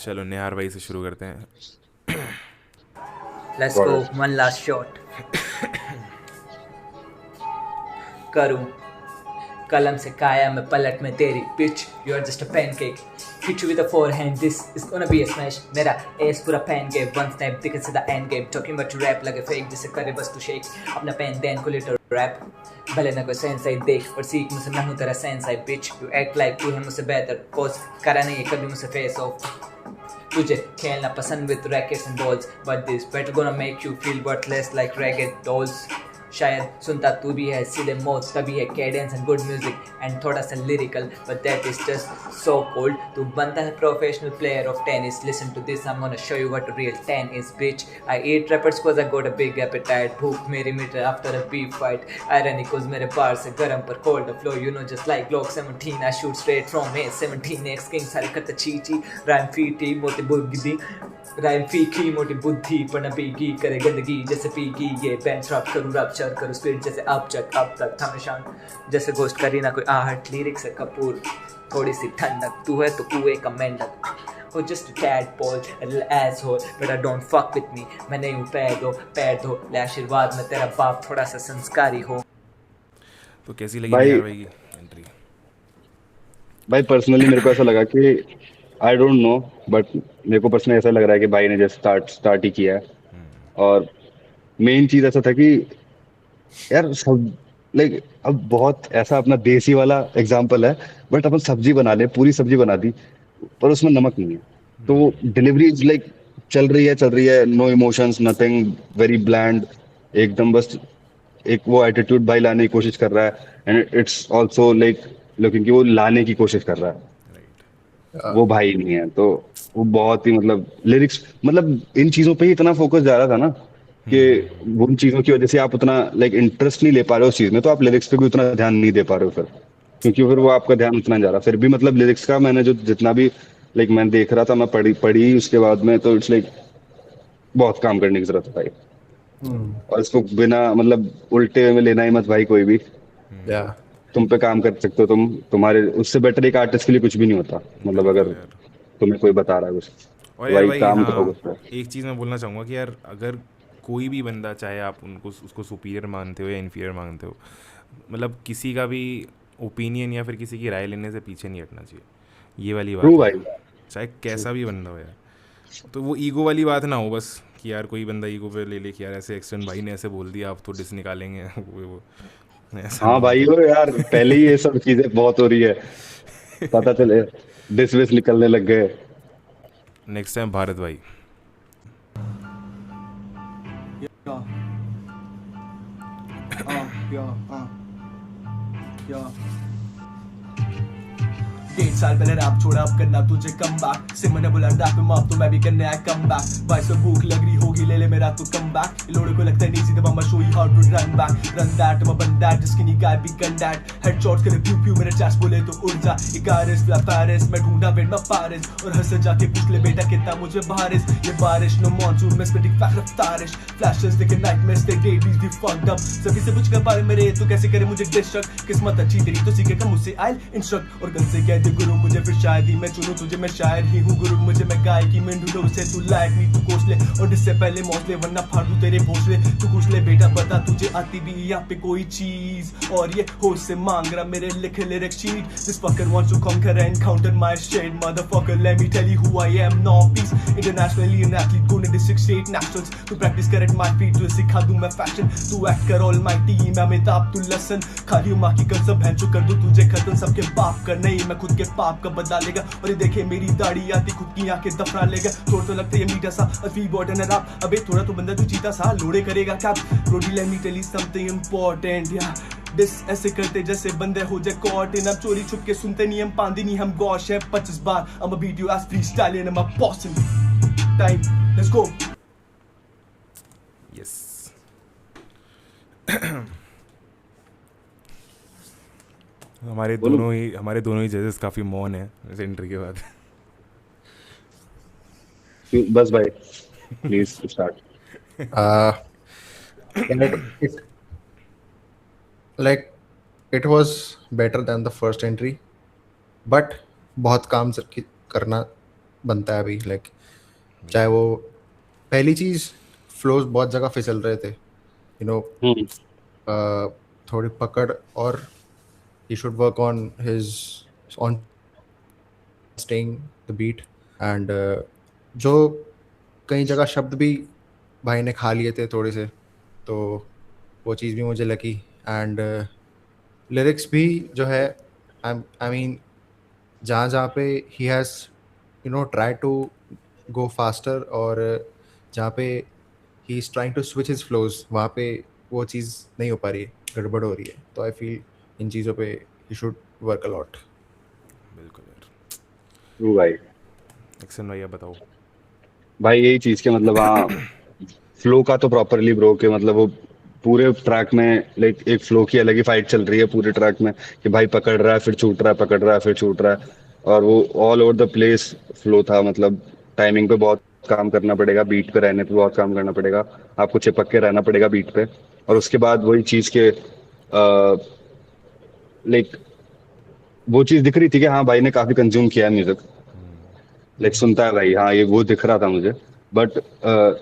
चलो निहार भाई से शुरू करते हैं। Let's Got go. it. One last shot. करूं कलम से काया में पलट में तेरी pitch you are just a pancake hit you with a forehand this is gonna be a smash मेरा एस पूरा पैन गेम one snap दिखे सीधा end game talking about to rap लगे फेक जिसे करे बस तू शेक अपना पेन देन को लिटर रैप भले ना कोई सेंस आई देख और सीख मुझसे मैं हूँ तेरा sense I beach you act like तू है मुझसे बेहतर कोस करा नहीं कभी मुझसे फेस ऑफ तुझे खेलना पसंद with rackets and balls but this better gonna make you feel worthless like racket dolls शायद सुनता तू भी है सीधे मौत तभी है cadence and good music and थोड़ा सा lyrical but that is just so cold तू बनता है professional player of tennis listen to this I am gonna show you what a real 10 is bitch I eat rappers cause I got a big appetite भूख मेरी meter after a beef fight irony cause मेरे पार से गरम पर cold the flow you know just like Glock 17 I shoot straight from A17 X King सारे करते Chichi rhyme फीटी मोटी बुद्धि राइम फीकी मोटी बुद्धि पर न पीगी करे गंदगी जैसे पीगी ये बेंच रैप करूँ रैप्चर करूँ स्पीड जैसे अब तक था निशान जैसे घोस्ट करी ना कोई आहट लिरिक्स है कपूर थोड़ी सी ठंडक तू है तो कुएं का मेंढक हो just tadpole a little asshole but I don't fuck with me मैं नहीं हूँ पैर दो ले आशीर्वाद में तेरा बाप थोड़ा सा संस्कारी हो। तो कैसी लगी भाई निहार भाई की एंट्री? भाई पर्सनली मेरे को ऐसा लगा कि आई डोंट नो, बट मेरे को पर्सनली ऐसा लग रहा है कि भाई ने जैसे स्टार्ट ही किया है। और मेन चीज ऐसा था कि यार सब लाइक अब बहुत ऐसा अपना देसी वाला एग्जांपल है, बट अपन सब्जी बना ले, पूरी सब्जी बना दी पर उसमें नमक नहीं है, तो डिलीवरी इज लाइक चल रही है, no emotions nothing, very bland, एकदम बस एक वो एटीट्यूड भाई लाने की कोशिश कर रहा है। And it's also like looking कि वो लाने की कोशिश कर रहा है, राइट। वो भाई नहीं है। तो वो बहुत ही मतलब लिरिक्स, मतलब इन चीजों पे ही इतना फोकस जा रहा था ना कि उन चीजों की वजह से आप उतना लाइक इंटरेस्ट नहीं ले पा रहे हो उस चीज में, तो आप लिरिक्स पे भी उतना ध्यान नहीं दे पा रहे हो फिर, क्योंकि फिर वो आपका ध्यान उतना नहीं जा रहा। फिर भी मतलब लिरिक्स का मैंने जो जितना भी लाइक मैं देख रहा था, मैं पढ़ी उसके बाद में, तो इट्स लाइक बहुत काम करने की जरूरत है भाई। और इसको बिना मतलब उल्टे वे में लेना ही मत भाई कोई भी। या तुम पे काम कर सकते हो, तुम्हारे उससे बेटर एक आर्टिस्ट के लिए कुछ भी नहीं होता, मतलब बिल्कुल अगर यार। तुम्हें कोई बता रहा है कुछ, और तो यार भाई भाई काम करो हाँ, उस पर। एक चीज़ मैं बोलना चाहूँगा कि यार अगर कोई भी बंदा, चाहे आप उनको उसको सुपीरियर मानते हो या इन्फीरियर मानते हो, मतलब किसी का भी ओपिनियन या फिर किसी की राय लेने से पीछे नहीं हटना चाहिए। ये वाली ट्रू बात है, भाई। चाहे कैसा भी बंदा हो यार। तो वो ईगो वाली बात ना हो बस, कि यार कोई बंदा ईगो पे ले ले कि यार ऐसे एक्शन भाई ने ऐसे बोल दिया आप तो डिस निकालेंगे वो ऐसा हाँ नहीं भाई, होता। हो यार पहले ही ये सब चीजें बहुत हो रही है, पता चले डिस विस निकलने लग गए। नेक्स्ट टाइम भारत भाई। Yeah, yeah, yeah. 1.5 साल पहले रैप छोड़ा, अब करना तुझे कम बैक। सिमर ने बोला रैप में माफ, तो मैं भी करने आया कम बैक। भाई से भूख लग रही होगी, ले ले मेरा तू कम बैक। लोड़े को लगता है नहीं सीधे, mama show you how to run back. Run that मैं बन दैट, जिसकी नहीं गाय भी गन दैट। हेडशॉट करे प्यू प्यू, मेरे चेस्ट बोले तो उड़ जा। इकारिस फ्ला पैरिस, मैं ढूंढा वेट मैं पारिस। और हंस जाके पूछ ले बेटा कितना मुझे बारिश। ये बारिश नो मॉनसून में स्पिटिंग फैक्ट रफ्तारिश। फ्लैशेस देखे नाइटमेयर्स, दे डेज़ दी फक्ड अप। सभी से पूछ कर पाए मेरे तो कैसे करे मुझे डिस्ट्रक्ट। किस्मत अच्छी तेरी तो सीखेगा मुझसे आई इंस्ट्रक्ट। और गन से कह दे गुरु मुझे, फिर शायद ही मैं चुनूं तुझे। मैं शायर ही हूँ गुरु मुझे, मैं गायकी में ढूंढूं उसे। तू लायक नहीं तू कोस ले, और इससे पहले मौसले, वरना फाड़ दूं तेरे भोसले। तू पूछ ले बेटा बता तुझे आती भी यहाँ पे कोई चीज। और ये होश से मांग रहा मेरे लिखे lyric sheet. This fucker wants to conquer and counter my shade. Motherfucker, let me tell you who I am. No peace. Internationally an athlete, going to 6 state nationals. तू practice कर at my feet, तुझे सिखा दूं मैं fashion. तू act कर almighty, मैं अमिताभ तू लसन। खाली माँ की कसम है जो कर दूं तुझे खत्म। सबके बाप का नहीं, मैं खुद के पाप का बदला लेगा। और ये देखे मेरी दाढ़ी आती, खुद की आंखें दफना लेगा। थोड़ा तो लगता है ये मीठा सा अफी बॉट है रैप। अबे थोड़ा तो बंदा तू चीता सा लोड़े करेगा क्या। रोडी let me tell you something important, yeah. Diss ऐसे करते जैसे बंदे हो जाए कॉट इन। अब चोरी छुप के सुनते नहीं हम, पांदी नहीं हम, गौश है 25 बार। I'm a beat you as freestyle and I'm a boss in time. Let's go. Yes. बोलो। हमारे दोनों ही जजेस काफ़ी मौन है इस एंट्री के बाद। बस भाई please start. it like it was better than the first entry, but बहुत काम करना बनता है अभी, लाइक चाहे वो पहली चीज़ फ्लोज बहुत जगह फिसल रहे थे, यू नो, हम्म थोड़ी पकड़, और he should work on his on staying the beat and जो कई जगह शब्द भी भाई ने खा लिए थे थोड़े से, तो वो चीज़ भी मुझे लगी। एंड लिरिक्स भी जो है, आई मीन जहाँ जहाँ पे he has try to go faster, और जहाँ पे he is trying to switch his flows, वहाँ पे वो चीज़ नहीं हो पा रही है, गड़बड़ हो रही है। तो आई फील इन चीज़ों पे he should work a lot. बिल्कुल यार। ट्रू भाई। एक्शन भाई आप बताओ। भाई यही चीज के मतलब हाँ, फ्लो का तो प्रॉपरली ब्रो के मतलब वो पूरे ट्रैक में लाइक एक फ्लो की अलग ही फाइट चल रही है पूरे ट्रैक में कि भाई पकड़ रहा है फिर छूट रहा है, पकड़ रहा है फिर छूट रहा है, और वो all over the place flow था। मतलब टाइमिंग पे बहुत काम करना पड़ेगा, बीट पे रहने पे बहुत काम करना पड़ेगा, आपको चिपक के रहना पड़ेगा बीट पे। और उसके बाद वही चीज के लाइक वो चीज दिख रही थी कि हाँ भाई ने काफी कंज्यूम किया है म्यूजिक, लाइक सुनता है भाई, हाँ ये वो दिख रहा था मुझे। बट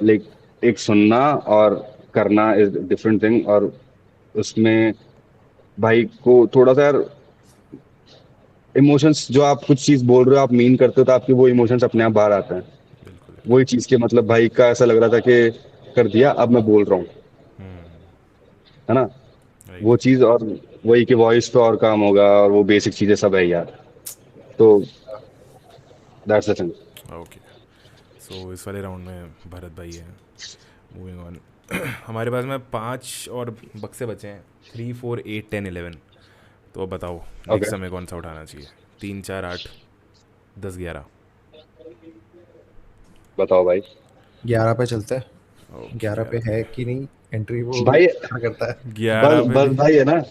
लाइक एक सुनना और करना इज डिफरेंट थिंग। और उसमें भाई को थोड़ा सा यार इमोशंस, जो आप कुछ चीज बोल रहे हो आप मीन करते हो तो आपके वो इमोशंस अपने आप बाहर आते हैं। बिल्कुल वही चीज के मतलब भाई का ऐसा लग रहा था कि कर दिया अब मैं बोल रहा हूँ, है ना। वो राइट। चीज और वही कि वॉइस पे और काम होगा और वो बेसिक चीजें सब है यार। तो दैट्स द थिंग। ओके, सो इस वाले राउंड में भरत भाई है। Moving on. हमारे पास में 5 और बक्से बचे हैं, 3, 4, 8, 10, 11। तो अब बताओ ओके नेक्स्ट हमें कौन सा उठाना चाहिए? 3, 4, 8, 10, 11। बताओ भाई। 11 पे चलते हैं। ओके 11 पे यार। है कि नहीं एंट्री, वो भाई क्या करता है। 11 बस पे बस भी। भाई है ना,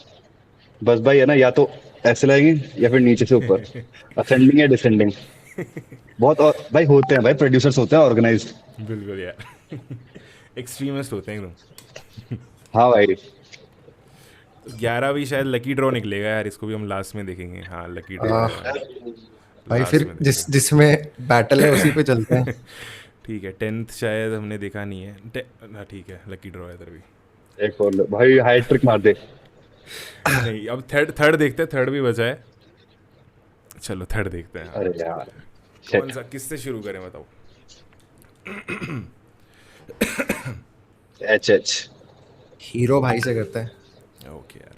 बस भाई है ना, या तो ऐसे लगेंगे या फिर नीचे से ऊपर, असेंडिंग या डिसेंडिंग। बहुत और भाई होते हैं भाई, प्रोड्यूसर्स होते हैं ऑर्गेनाइज्ड। बिल्कुल यार। एक्सट्रीमिस्ट होते हैं एकदम। हाँ भाई। 11 भी शायद लकी ड्रॉ निकलेगा यार, इसको भी हम लास्ट में देखेंगे। हाँ लकी ड्रॉ आ, है, भाई लास्ट फिर में देखेंगे। जिसमें बैटल है उसी पे चलते हैं। ठीक है, 10th शायद हमने देखा नहीं है। हाँ ठीक है, लकी ड्रॉ है इधर भी। एक और भाई हाई ट्रिक मार दे। नहीं, अब थर्ड थर्ड देखते हैं, थर्ड भी बचा है। चलो थर्ड देखते हैं। हाँ, अरे यार कौन शिट। सा, किससे शुरू करें बताओ? H H. हीरो भाई से करते हैं। ओके यार।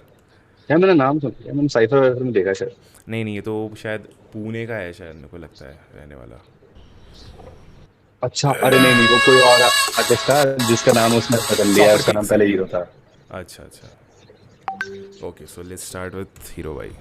यार मैंने नाम सुन लिया, मैंने साइफर वाइफर में देखा शायद। नहीं नहीं, ये तो शायद पुणे का है शायद, मेरे को लगता है रहने वाला। अच्छा अरे नहीं नहीं, वो कोई और आर्टिस्ट था जिसका नाम उसने बदल लिया है, सॉपर उसका किंग नाम से। पहले हीरो था। अच्छा अच्छा। Okay, so let's start with hero भाई।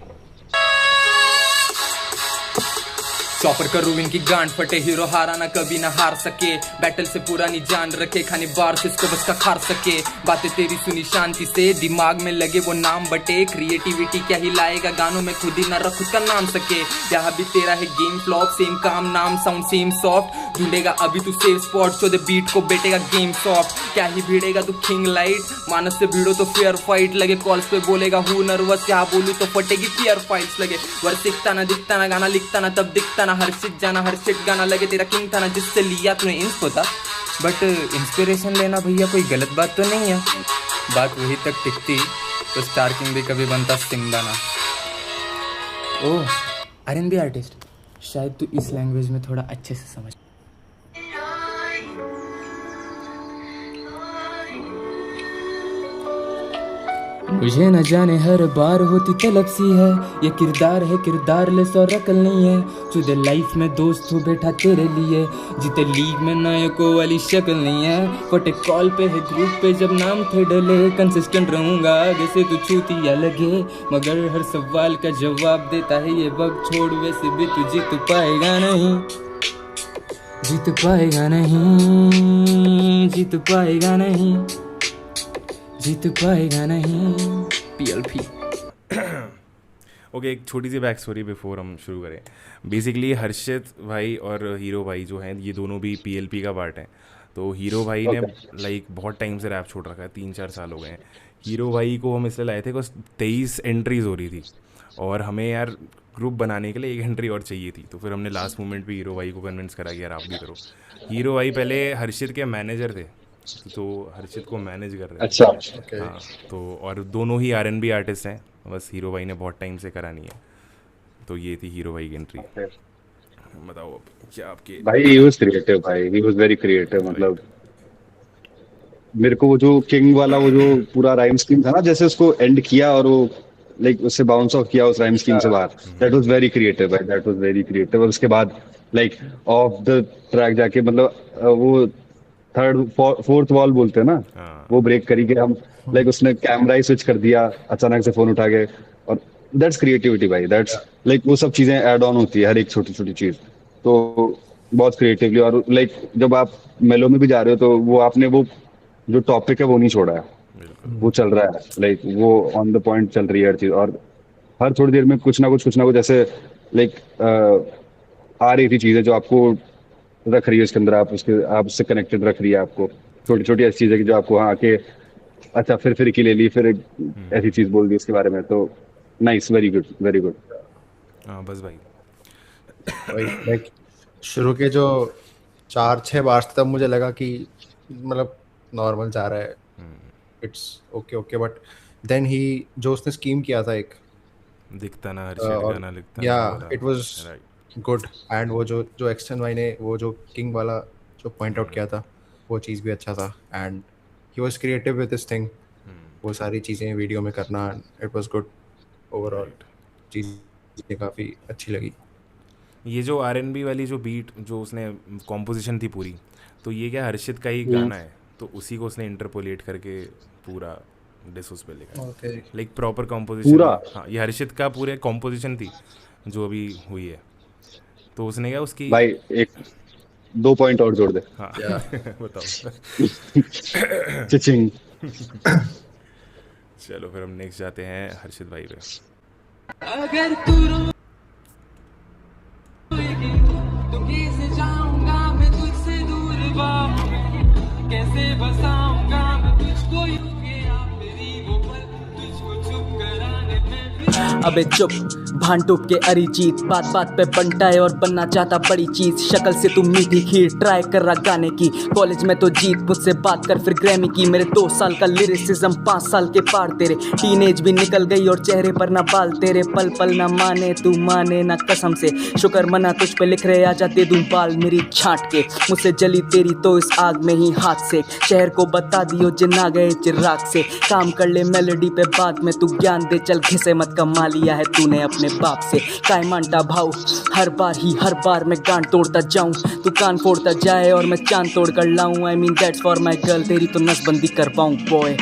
चॉपर करूँ इनकी गांड फटे, हीरो हारा ना कभी ना हार सके, बैटल से पुरानी जान रखे, खाने बार से इसको बस का खार सके। बातें तेरी सुनी शांति से, दिमाग में लगे वो नाम बटे, क्रिएटिविटी क्या ही लाएगा गानों में, खुद ही ना रख उसका नाम सके। यहाँ भी तेरा है गेम फ्लॉप, सेम काम नाम साउंड सेम सॉफ्ट, ढूंढेगा अभी तू सेफ स्पॉट, शो दे बीट को बेटेगा गेम सॉफ्ट। क्या ही भिड़ेगा तू किंग लाइट, मानस से भिड़ो तो फेयर फाइट लगे, कॉल्स पे बोलेगा हूँ नर्वस, क्या बोलूँ तो फटेगी फियर फाइट्स लगे। वर्ष दिखता ना दिखता ना, गाना लिखता ना तब दिखता ना, हर शिट जाना हर शिट गाना लगे, तेरा किंग था ना जिससे लिया तूने इंस्पो था। बट इंस्पिरेशन लेना भैया कोई गलत बात तो नहीं है, बात वही तक टिकती तो स्टार किंग भी कभी बनता सिंगदाना। ओह आरएनबी आर्टिस्ट, शायद तू इस लैंग्वेज में थोड़ा अच्छे से समझ। मुझे न जाने हर बार होती तलब सी है, ये किरदार है किरदार लेस और अकल नहीं है, चुदे लाइफ में दोस्त हो बैठा तेरे लिए, जीते लीग में नायकों वाली शक्ल नहीं है, फटे कॉल पे है ग्रुप पे जब नाम थे डले, कंसिस्टेंट रहूंगा आगे से तू छूतिया लगे, मगर हर सवाल का जवाब देता है ये वक्त, छोड़ वैसे भी तू जीत पाएगा नहीं, जीत पाएगा नहीं, जीत पाएगा नहीं, जीत पाएगा नहीं। पीएलपी। ओके, एक छोटी सी बैक स्टोरी बिफोर हम शुरू करें। बेसिकली हर्षित भाई और हीरो भाई जो हैं, ये दोनों भी पीएलपी का पार्ट हैं। तो हीरो भाई ने लाइक बहुत टाइम से रैप छोड़ रखा है, 3-4 साल हो गए हैं। हीरो भाई को हम इसलिए लाए थे बिकॉज 23 एंट्रीज हो रही थी और हमें यार ग्रुप बनाने के लिए एक एंट्री और चाहिए थी, तो फिर हमने लास्ट मोमेंट पे हीरो भाई को कन्विंस करा कि यार आप भी करो। हीरो भाई पहले हर्षित के मैनेजर थे, तो हर्षित को मैनेज कर रहे अच्छा। थे। हाँ, तो और दोनों ही R&B आर्टिस्ट हैं, बस हीरो भाई ने बहुत टाइम से करा नहीं है। तो ये थी हीरो भाई की एंट्री। बताओ अब क्या आपके। भाई ही वाज क्रिएटिव, भाई ही वाज वेरी क्रिएटिव। मतलब मेरे को वो जो किंग वाला वो जो पूरा राइम स्कीम था ना, जैसे उसको एंड किया और वो लाइक उससे बाउंस ऑफ किया उस राइम स्कीम से बाहर, दैट वाज वेरी क्रिएटिव भाई, दैट वाज वेरी क्रिएटिव। और उसके बाद लाइक ऑफ द ट्रैक जाके मतलब वो थर्ड फोर्थ वॉल बोलते हैं ना, हाँ, वो ब्रेक करी के हम लाइक उसने कैमरा ही स्विच कर दिया अचानक से फोन उठा के। और दैट्स क्रिएटिविटी भाई, दैट्स लाइक वो सब चीजें ऐड ऑन होती है हर एक छोटी छोटी चीज। तो बहुत क्रिएटिवली, और लाइक जब आप मेलो में भी जा रहे हो तो वो आपने वो जो टॉपिक है वो नहीं छोड़ा है, बिल्कुल। वो चल रहा है, लाइक वो ऑन द पॉइंट चल रही है हर चीज। और हर थोड़ी देर में कुछ ना कुछ ऐसे लाइक आ रही थी चीजें जो आपको रख रही है उसके अंदर, आप उससे कनेक्टेड रख रही है आपको। छोटी छोटी ऐसी चीजें कि जो आपको वहाँ आके अच्छा फिर की ले ली, फिर एक ऐसी चीज बोल दी उसके बारे में। तो nice, very good, very good. हाँ बस भाई। वही लाइक शुरू के जो 4-6 बार तब मुझे लगा कि मतलब नॉर्मल जा रहा है, it's okay okay, but then he जो उसने स्कीम किया था एक, दिखता ना हर्षित और गाना लिखता या ना मेरा। It was right. Good. And वो जो एक्सटेंड भाई ने वो जो किंग वाला जो पॉइंट आउट किया था, वो चीज़ भी अच्छा था। And he was creative with this thing, वो सारी चीज़ें वीडियो में करना, इट वाज गुड ओवरऑल। चीज़ें काफ़ी अच्छी लगी। ये जो R&B वाली जो बीट जो उसने कॉम्पोजिशन थी पूरी, तो ये क्या हर्षित का ही गाना है, तो उसी को उसने इंटरपोलेट करके पूरा डिस उस पे लिखा है, ओके, लाइक प्रॉपर कॉम्पोजिशन। पूरा? हाँ, ये हर्षित का पूरे कॉम्पोजिशन थी जो अभी हुई है, तो उसने क्या उसकी। भाई एक 2 पॉइंट और जोड़ दे। हाँ या बताओ। चिचिंग। चलो फिर हम नेक्स्ट जाते हैं हर्षित भाई पे। अगर तू रोएगी तो कैसे जाऊंगा मैं तुझसे दूर बाहों में, कैसे बसाऊंगा मैं तुझको यूं के आप मेरी वो पल तुझको चुप कराने में भी। अबे चुप भांटूप के अरिजीत, बात बात पे बनता है और बनना चाहता बड़ी चीज। शक्ल से तू मीठी खीर ट्राई कर रहा गाने की, कॉलेज में तो जीत मुझसे बात कर फिर ग्रैमी की। मेरे 2 साल का लिरिसिज्म 5 साल के पार तेरे, टीनेज भी निकल गई और चेहरे पर ना बाल तेरे। पल पल ना माने तू माने ना कसम से, शुक्र मना तुझ पे लिख रहे आजा दे दूं बाल मेरी छांट के। मुझसे जली तेरी तो इस आग में ही हाथ से, शहर को बता दियो जिन आ गए चिराग से। काम कर ले मेलोडी पे बाद में तू ज्ञान दे, चल घिसे मत कमा लिया है तूने अपने बाप से। काय मानता भाव हर बार मैं गांड तोड़ता जाऊं, तू कान फोड़ता जाए और मैं चांद तोड़ कर लाऊं। I mean that's for my girl, तेरी तो नसबंदी करवाऊं बॉय।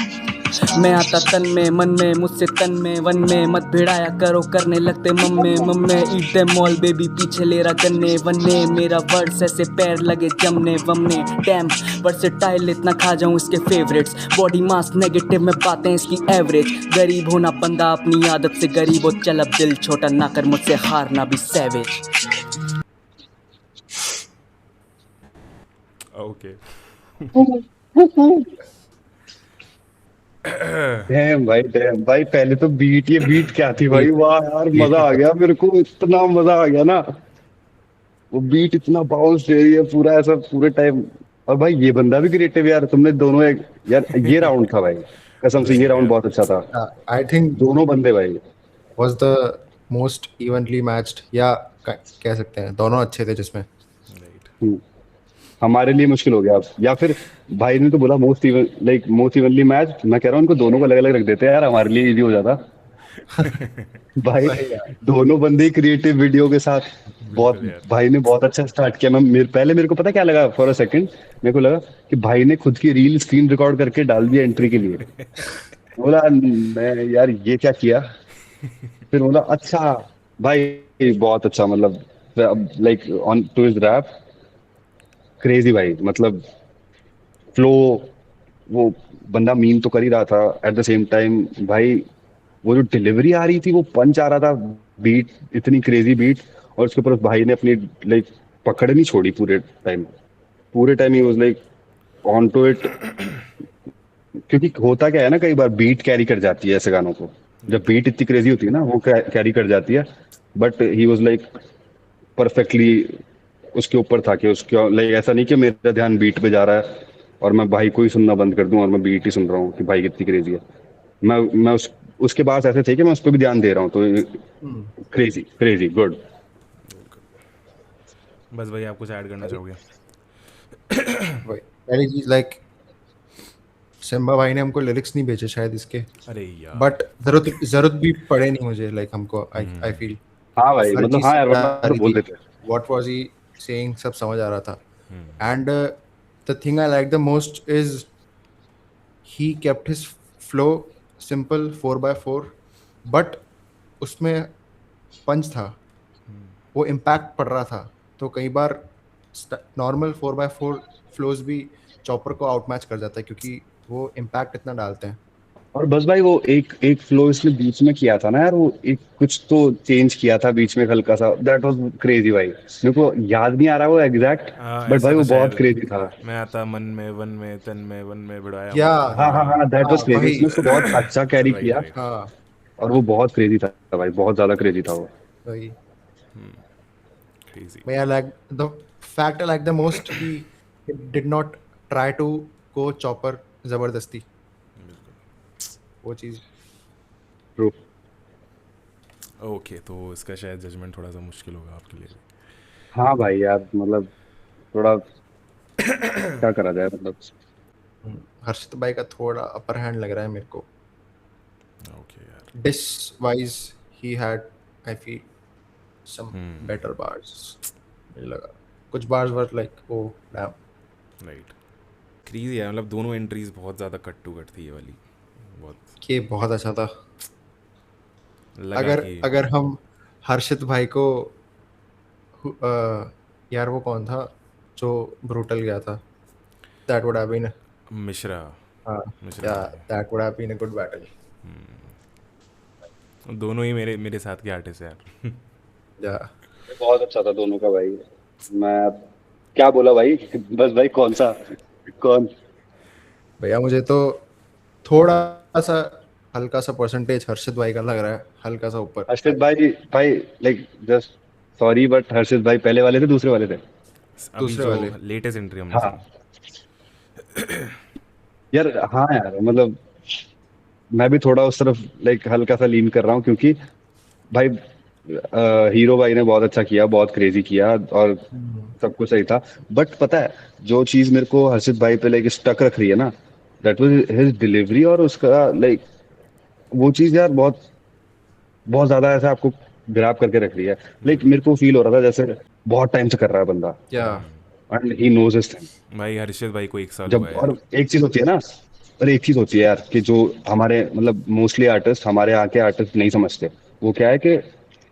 मैं आता तन में मन में मुझसे तन में वन में, मत भिड़ाया करो करने लगते मम्मे मम्मे। ईट देम ऑल बेबी पीछे ले रहा गन्ने वन्ने, मेरा वर्ड्स ऐसे पैर लगे जमने वमने। डैम वर्सेटाइल इतना खा जाऊं इसके फेवरेट्स, बॉडी मास नेगेटिव में बातें इसकी एवरेज। गरीब होना बंदा अपनी आदत से गरीब हो, चल अब दिल छोटा ना कर मुझसे हारना भी सैवेज। ओके। डैम भाई पहले तो ये बीट क्या थी भाई, वाह यार मजा आ गया मेरे को, इतना मजा आ गया ना। वो बीट इतना बाउंस दे रही है पूरा ऐसा पूरे टाइम। और भाई ये बंदा भी क्रिएटिव यार, तुमने दोनों एक यार ये राउंड था भाई, कसम से ये राउंड बहुत अच्छा था। आई थिंक दोनों बंदे भाई was the most evenly matched, या कह सकते हैं दोनों अच्छे थे जिसमें। राइट। हमारे लिए मुश्किल हो गया अब, या फिर भाई ने तो बोला मोस्ट इवनली मैच, मैं कह रहा हूँ इनको दोनों को अलग अलग रख देते हैं यार, हमारे लिए इजी हो जाता। भाई दोनों बंदे क्रिएटिव वीडियो के साथ बहुत, यार। भाई ने बहुत अच्छा स्टार्ट किया। पहले मेरे को पता क्या लगा, फॉर अ सेकंड मेरे को लगा कि भाई ने खुद की रील स्क्रीन रिकॉर्ड करके डाल दिया एंट्री के लिए। बोला मैं यार ये क्या किया, फिर बोला अच्छा भाई बहुत अच्छा, मतलब like on to his rap crazy भाई, मतलब फ्लो, वो बंदा मीम तो कर ही रहा था एट द सेम टाइम भाई, वो जो डिलीवरी आ रही थी वो पंच आ रहा था, बीट इतनी क्रेजी बीट, और उसके ऊपर उस भाई ने अपनी लाइक पकड़ नहीं छोड़ी पूरे time he was like on to it. क्योंकि होता क्या है ना, कई बार बीट कैरी कर जाती है ऐसे गानों को, जब बीट इतनी क्रेजी होती है ना वो कैरी कर जाती है, but he was like perfectly उसके ऊपर था कि उसके लाइक ऐसा नहीं कि मेरा ध्यान बीट पे जा रहा है और मैं भाई को ही सुनना बंद कर दूं और मैं बीट ही सुन रहा हूँ कि भाई कितनी क्रेजी है। मैं उसके पास ऐसे थे कि मैं उस पर भी ध्यान दे रहा हूँ, तो क्रेजी क्रेजी गुड। बस भाई आप कुछ ऐड करना चाहोगे? वही पहली चीज लाइक सिम्बा भाई ने हमको लिरिक्स नहीं भेजे शायद इसके, अरे यार बट जरूरत भी पड़े नहीं मुझे, लाइक हमको आई फील हाँ भाई हर मतलब चीज हाँ समझ यार आ वरना तो रही बोल थी, देते। व्हाट वाज ही सेइंग सब समझ आ रहा था। And the thing I like the most is he kept his flow simple 4x4, but उसमें पंच था, वो इम्पैक्ट पड़ रहा था। तो कई बार नॉर्मल 4x4 फ्लोज भी चॉपर को आउटमैच कर जाता है क्योंकि वो इम्पैक्ट इतना डालते हैं। और बस भाई वो एक एक फ्लो इसने बीच में किया था ना यार, वो एक कुछ तो चेंज किया था बीच में हल्का सा, दैट वाज क्रेजी भाई। मेरे को याद नहीं आ रहा वो एग्जैक्ट, बट ऐसा भाई था वो बहुत शायद। क्रेजी था। मैं आता मन में वन में तन में वन में भिड़ाया या मुझको, हाँ हाँ हाँ। हाँ दैट हाँ वाज क्रेजी, वही, उसने उसको बहुत अच्छा कैरी राइट किया राइट। हाँ और वो बहुत क्रेजी था भाई, बहुत ज्यादा क्रेजी था वो। वही। Crazy. But I like the fact I like the most कि it did not try to go chopper जबरदस्ती, वो चीज। ट्रू। ओके, तो इसका शायद जजमेंट थोड़ा सा मुश्किल होगा आपके लिए। हाँ भाई यार मतलब थोड़ा क्या करा जाए मतलब। हर्षित भाई का थोड़ा अपर हैंड लग रहा है मेरे को। ओके यार। Diss wise he had I feel some better bars, मुझे लगा कुछ bars were like oh damn. Right. Crazy है, मतलब दोनों एंट्रीज बहुत ज़्यादा कट टू कट थी ये वाली, बहुत ये बहुत अच्छा था। लगा अगर कि अगर हम हर्षित भाई को यार वो कौन था जो ब्रूटल गया था, that would have been Mishra हाँ मिश्रा या भाई। That would have been a good battle. दोनों ही मेरे साथ के आर्टिस्ट हैं यार। या बहुत अच्छा था दोनों का भाई। मैं क्या बोला भाई, बस भाई कौन सा कौन। भैया मुझे तो थोड़ा सा हल्का सा परसेंटेज हर्षित भाई का लग रहा है, हल्का सा ऊपर। हर्षित भाई भाई लाइक जस्ट सॉरी बट हर्षित भाई पहले वाले थे दूसरे वाले थे? अभी दूसरे जो वाले लेटेस्ट एंट्री हमने हाँ सुनी। यार हाँ यार मतलब मैं भी थोड़ा उस तरफ लाइक हल्का सा लीन कर रहा हूँ क्योंकि भाई हीरो भाई ने बहुत अच्छा किया, बहुत क्रेजी किया और सब कुछ सही था। बट पता है जो चीज मेरे को हर्षित भाई पे लाइक स्टक रख रही है ना, दैट वाज हिज डिलीवरी और उसका लाइक वो चीज यार बहुत बहुत ज्यादा ऐसा आपको ग्रैब करके रख रही है। लाइक मेरे को फील हो रहा था जैसे बहुत टाइम से कर रहा है बंदा या and he knows his thing. भाई हर्षित भाई को 1 साल जब हुआ है और यार। एक चीज होती है ना, और एक चीज होती है यार कि जो हमारे मतलब मोस्टली आर्टिस्ट हमारे यहाँ के आर्टिस्ट नहीं समझते, वो क्या है कि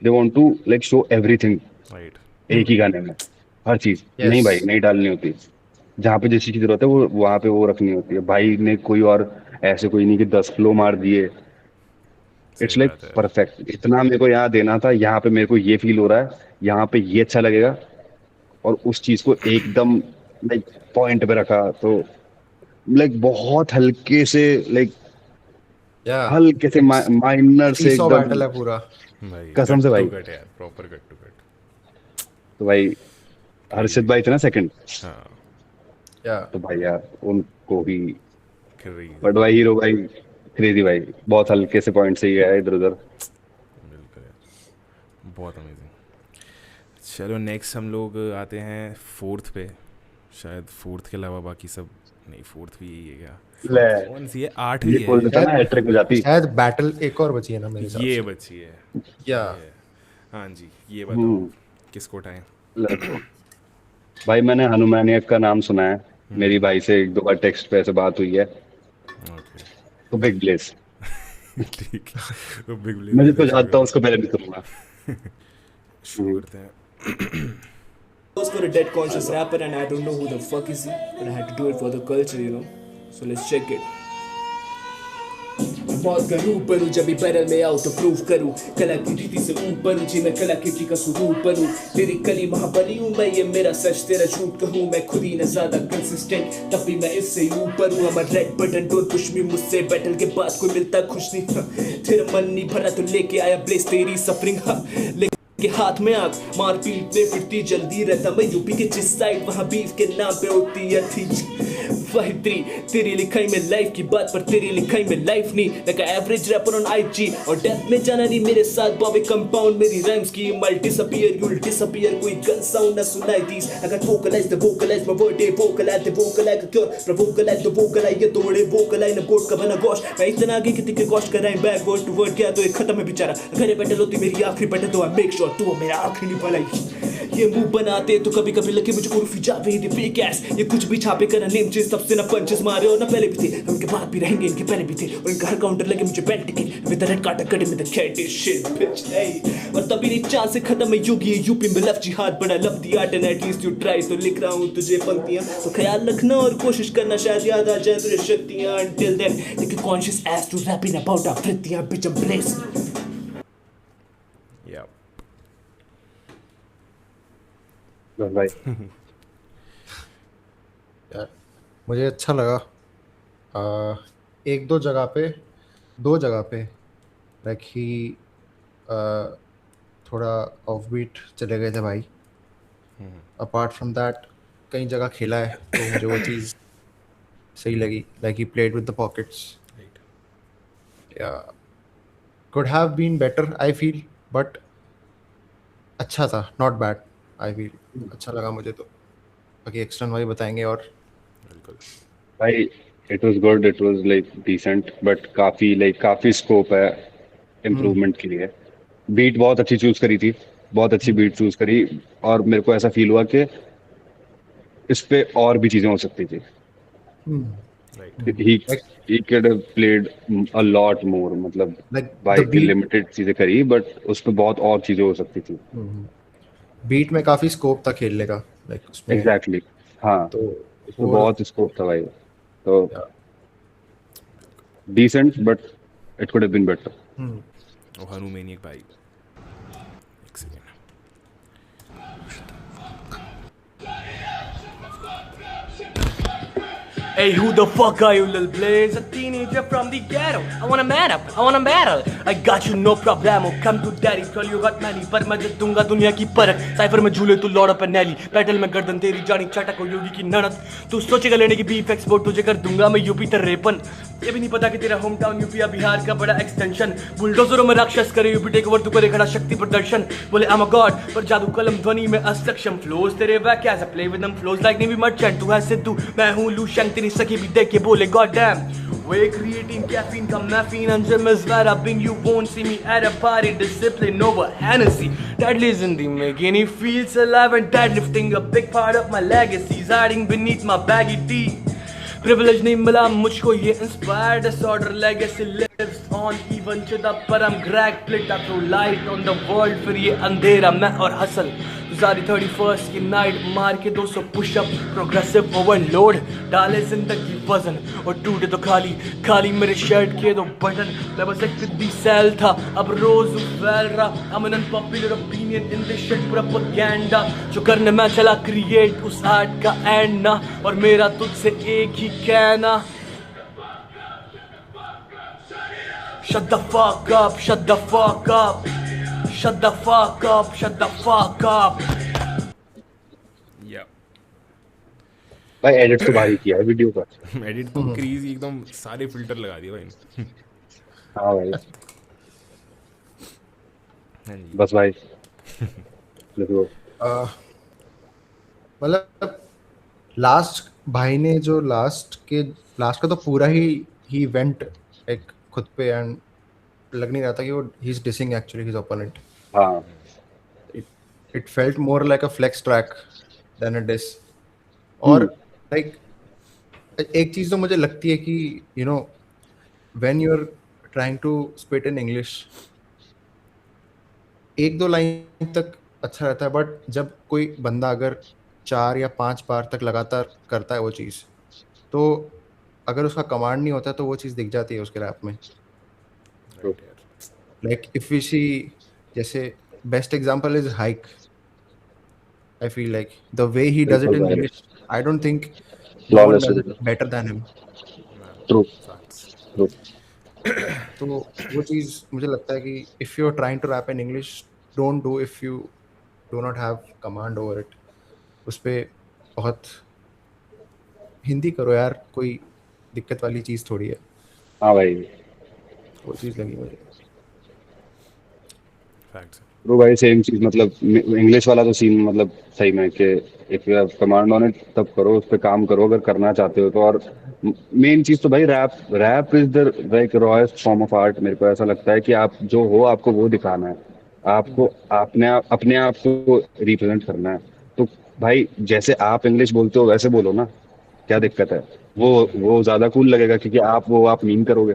they want to like show everything right. एक ही गाने में, हर चीज नहीं यस भाई नहीं डालनी होती। जहाँ पे जैसी की जरूरत है वो वहां पे वो रखनी होती है। भाई ने कोई और ऐसे कोई नहीं कि 10 फ्लो मार दिए। सही इट्स लाइक बात है। परफेक्ट, इतना मेरे को यहाँ देना था, यहाँ पे मेरे को ये फील हो रहा है, यहाँ पे ये अच्छा लगेगा, और उस चीज को एकदम लाइक पॉइंट पे रखा। तो लाइक बहुत हल्के से लाइक या हल्के से इट्स माइनर से सीसॉ एकदम बैटल है पूरा। भाई कसम कट से टू भाई। कट यार, प्रॉपर कट टू कट। तो भाई हर्षित क्रेजी। भाई थे ना सेकंड, हाँ। या तो भाई यार उनको भी। क्रेजी। बट भाई हीरो भाई क्रेजी भाई, बहुत हल्के से पॉइंट से ही गया इधर उधर। बिल्कुल यार, बहुत अमेजिंग। चलो नेक्स्ट हम लोग आते हैं फोर्थ पे। शायद फोर्थ के अलावा बाकी सब नहीं, फोर्थ भी यही है क्या? ले कौन सी है? ये आठवीं बोल है। देता ना हैट्रिक हो जाती। शायद बैटल एक और बची है ना मेरे हिसाब ये से। बची है। या ये है। हाँ जी, ये बताओ किसको उठाएं? ले। भाई मैंने हनुमानियक का नाम सुना है, मेरी भाई से एक दो बार टेक्स्ट पे ऐसे बात हुई है, ओके। तो बिग ब्लेस। ठीक है, तो बिग मैं ब्लेम जिसको से शुरू जानता हूँ उसको पहले नहीं करूंगा। शुरू करते हैं। Goes for a dead conscious rapper, and I don't know who the fuck is he, but I had to do it for the culture, you know. So let's check it. मौत का रूप बनूं जब भी बैरल में out proof करूं कला की रीति से ऊपर हूं जी मैं कला की का स्वरूप बनूं तेरी कली महाबली हूं मैं ये मेरा सच तेरा झूठ कहूं मैं खुद ही न ज्यादा कंसिस्टेंट तब भी मैं इससे ऊपर हूं I'm a red button don't push me मुझसे बैटल के बाद कोई मिलता खुश नहीं तेरा मन नहीं भरा तो लेके आया ब्लेस तेरी सफरिंग के हाथ में आग मार पीट में फिरती जल्दी रहता मैं यूपी के जिस साइड वहां बीफ के नाम पे उठती है थी वाहित्री तेरी लिखाई में लाइफ की बात पर तेरी लिखाई में लाइफ नहीं like average rapper on IG और डेथ में जाना नहीं मेरे साथ बॉबे कंपाउंड मेरी राइम्स की multi disappear you will disappear कोई गन साउंड ना सुनाई दीस I got vocalize my word vocalize the vocalize the cure vocalize the vocalize ये तोड़े vocalize न बोर्ड का बना गोश मैं इतना आगे कितने के गोश कराएं बैक वर्ड टू वर्ड क्या तो एक खत्म है बेचारा घरे बैठे होती मेरी आखिरी बैठे तो आई मेक श्योर तू मेरा आखिरी भलाई ये मुंह बनाते तो कभी कभी लगे मुझे उर्फी जावेद फेक एस ये कुछ भी छापे कर नेम चेंज सबसे ना पंचेस मारे और ना पहले भी थे उनके बाद भी रहेंगे इनके पहले भी थे और इनका हर काउंटर लगे मुझे belt ticket with the red card कटे में द कैट शिट बिच और तभी नहीं चांस से खत्म है युग ये यूपी में लव जिहाद बड़ा love the art and at least you try तो लिख रहा हूं तुझे पंक्तियां तो ख्याल रखना और कोशिश करना शायद याद आ जाए तुझे शक्तियां until then take a conscious ass to rapping about our वृत्तियां bitch I'm blessed Yeah. बस भाई यार मुझे अच्छा लगा एक दो जगह पे लाइक ही थोड़ा ऑफ बीट चले गए थे भाई अपार्ट फ्रॉम दैट कई जगह खेला है तो मुझे वो चीज़ सही लगी like he played with the pockets या could have been better I feel but अच्छा था not bad I feel अच्छा लगा मुझे तो बाकी एक्सटर्न भाई बताएंगे और बिल्कुल भाई it was good it was like decent but काफी स्कोप है इम्प्रूवमेंट के लिए बीट बहुत अच्छी चूज करी थी बहुत अच्छी बीट चूज करी और मेरे को ऐसा फील हुआ कि इस पे और भी चीजें हो सकती थी right he could have played a lot more मतलब like भाई the की beat लिमिटेड चीजें करी बट उस पे बहुत और चीजें हो सकती थी बीट में काफी स्कोप था खेलने का लाइक उसमें एग्जैक्टली हाँ तो उसमें वो बहुत स्कोप था भाई तो या, decent but it could have been better और हनुमैनिक भाई एक second Hey, who the fuck are you, Lil Blaze? A teenager from the ghetto. I wanna man up, I wanna battle. I got you, no problemo. Come to daddy, tell you got many. पर मैं जब दूंगा दुनिया की परख. Cipher में झूले तू लौड़ा पे नैली. बैटल में गर्दन तेरी जानी चटक और योगी की ननद. तू सोचेगा लेने की बीफ एक्सपोर्ट तुझे कर दूंगा मैं यूपी तरेपन. ये भी नहीं पता कि तेरा होम टाउन यूपी या बिहार का बड़ा एक्सटेंशन. बुलडोजरों में राक्षस करे यूपी टेक ओवर तू करे खड़ा शक्ति प्रदर्शन. बोले I'm a god पर जादू कलम ध्वनि में असक्षम. फ्लोज तेरे वैक ऐसा play with them flows like navy merchant. तू है सिद्धू मैं हूँ लू शंक तेरी सखी भी देख के बोले god damn. Way creating caffeine come caffeine and gym is where I bring you won't see me at a party discipline over Hennessy. Deadly's in the making he feels alive and deadlifting a big part of my legacy is hiding beneath my baggy tee. Privilege नहीं मिला मुझको ये inspired disorder legacy lives on even to the पर I'm Greg Plitt I throw light on the world फिर ये अंधेरा मैं और हसल गुजारी 31st की नाइट मार के 200 पुशअप प्रोग्रेसिव ओवरलोड डाले जिंदगी वजन और टूटे तो खाली मेरे शर्ट के दो बटन मैं बस एक दी सेल था अब रोज फैल रहा I'm an unpopular opinion in this shit propaganda जो करने मैं चला क्रिएट उस आर्ट का एंड ना और मेरा तुझसे एक ही कहना shut the fuck up shut the fuck up shut the fuck up shut the fuck up या भाई एडिट तो भारी किया है वीडियो का एडिट तो क्रीज एकदम सारे फिल्टर लगा दिए भाई ने. हाँ भाई हाँ जी बस भाई let's go. मतलब लास्ट भाई ने जो लास्ट का तो पूरा ही वेंट एक खुद पे एंड लग नहीं रहा था कि वो he is dissing actually his opponent हाँ it felt more like a flex track then a diss और लाइक एक चीज तो मुझे लगती है कि you know when you are trying to spit in English एक दो लाइन तक अच्छा रहता है बट जब कोई बंदा अगर 4 या 5 बार तक लगातार करता है वो चीज़ तो अगर उसका कमांड नहीं होता तो वो चीज़ दिख जाती है उसके रैप में राइट यार। Like if we see, जैसे best example is Hike. I feel like the way he does it बिल्कुल in भाई, English, I don't think no one flawless does it better than him. True Facts. True. तो वो चीज़ मुझे लगता है कि if you're trying to rap in English, don't do if you do not have command over it. उस पे बहुत हिंदी करो यार, कोई दिक्कत वाली चीज़ थोड़ी है। हाँ भाई, वो चीज़ लगी मुझे। Facts. ट्रू भाई, सेम चीज। मतलब इंग्लिश वाला तो सीन मतलब सही में कि if you have command on it तब करो, उस पर काम करो अगर करना चाहते हो तो। और मेन चीज तो भाई rap is the like rawest form of art. मेरे को ऐसा लगता है कि आप जो हो आपको वो दिखाना है, आपको अपने आप को रिप्रेजेंट करना है। तो भाई जैसे आप इंग्लिश बोलते हो वैसे बोलो ना, क्या दिक्कत है? वो ज्यादा कूल लगेगा क्योंकि आप मीन करोगे।